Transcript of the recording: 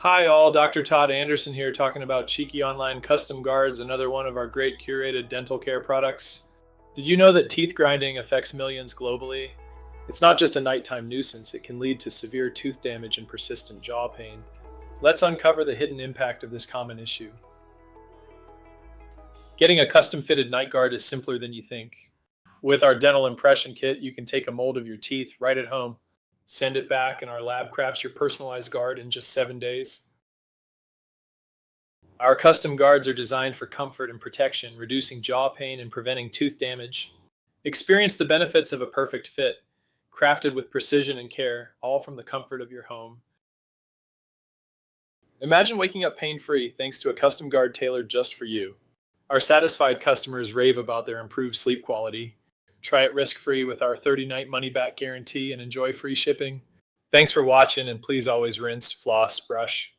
Hi, all. Dr. Todd Anderson here talking about Cheeky Online Custom Guards, another one of our great curated dental care products. Did you know that teeth grinding affects millions globally? It's not just a nighttime nuisance, it can lead to severe tooth damage and persistent jaw pain. Let's uncover the hidden impact of this common issue. Getting a custom fitted night guard is simpler than you think. With our dental impression kit, you can take a mold of your teeth right at home, send it back, and our lab crafts your personalized guard in just 7 days. Our custom guards are designed for comfort and protection, reducing jaw pain and preventing tooth damage. Experience the benefits of a perfect fit, crafted with precision and care, all from the comfort of your home. Imagine waking up pain-free thanks to a custom guard tailored just for you. Our satisfied customers rave about their improved sleep quality. Try it risk-free with our 30-night money-back guarantee and enjoy free shipping. Thanks for watching, and please always rinse, floss, brush.